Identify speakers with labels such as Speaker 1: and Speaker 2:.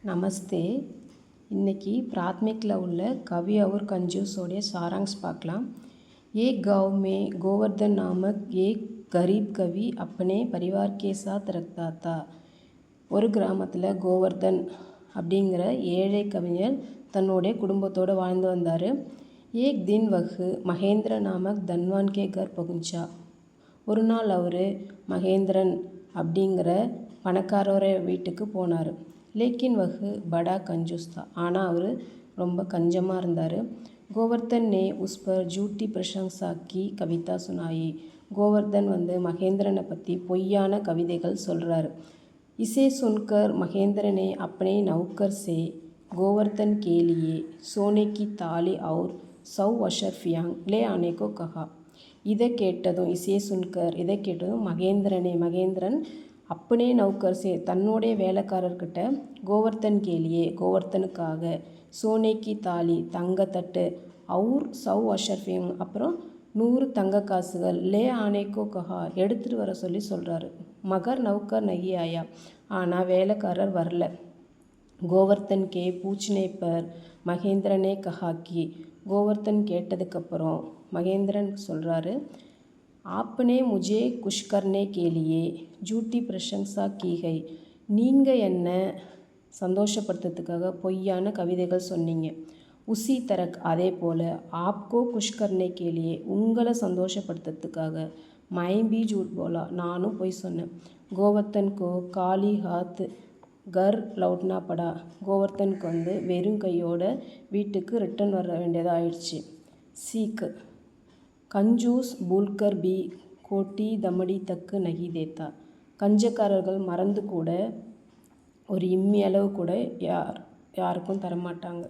Speaker 1: நமஸ்தே. இன்னைக்கு பிராத்மிக்கில் உள்ள கவி और कंजूसोடைய सारांश பார்க்கலாம். एक गांव में गोवर्धन नामक एक गरीब कवि अपने परिवार के साथ रहता था. ஒரு கிராமத்தில் கோவர்தன் அப்படிங்கிற ஏழை கவிஞர் தன்னுடைய குடும்பத்தோடு வாழ்ந்து வந்தார். एक दिन वह महेंद्र नामक धनवान के घर पहुंचा. ஒரு நாள் அவர் மகேந்திரன் அப்படிங்கிற பணக்காரர வீட்டுக்கு போனார். लेकिन वह बड़ा कंजूस था. ஆனால் அவர் ரொம்ப கஞ்சமாக இருந்தார். கோவர்தன் ने उस पर झूठी प्रशंसा की कविता सुनाई. கோவர்தன் மகேந்திரனை பற்றி பொய்யான கவிதைகள் சொல்கிறார். इसे सुनकर महेंद्र ने अपने नौकर से गोवर्धन के लिए सोने की थाली और 100 अशर्फियाँ ले आने को कहा. இதை கேட்டதும் மகேந்திரன் அப்பனே நௌக்கர் சே தன்னுடைய வேலைக்காரர்கிட்ட கோவர்தனுக்காக சோனேக்கி தாலி தங்கத்தட்டு அவுர் 100 அஷர்ஃபிங் அப்புறம் 100 தங்க காசுகள் லே ஆனேக்கோ கஹா எடுத்துகிட்டு வர சொல்கிறாரு. மகர் நௌக்கர் நகி ஆயா, ஆனால் வேலைக்காரர் வரல. கோவர்தன் கே பூச்னே பர் மகேந்திரனே கஹாக்கி, கோவர்தன் கேட்டதுக்கப்புறம் மகேந்திரன் சொல்கிறாரு, आपने मुझे खुश करने के लिए झूठी प्रशंसा की है. நீங்கள் என்ன சந்தோஷப்படுத்துறதுக்காக பொய்யான கவிதைகள் சொன்னீங்க. உசி தரக் அதே போல் ஆப்கோ குஷ் கர்னே கே லியே உங்களை சந்தோஷப்படுத்துறதுக்காக மைபி ஜூட் போலா நானும் பொய் சொன்னேன். கோவர்தன்கோ காலி ஹாத் கர் லவுட்னா படா, கோவர்தனுக்கு வெறும் கையோட வீட்டுக்கு ரிட்டன் வர வேண்டியதாக ஆயிடுச்சு. சீக்கு कंजूस भूलकर भी कोटी दमड़ी तक नहीं देता. கஞ்சக்காரர்கள் மறந்து கூட ஒரு இம்மி அளவு கூட யாருக்கும் தரமாட்டாங்க.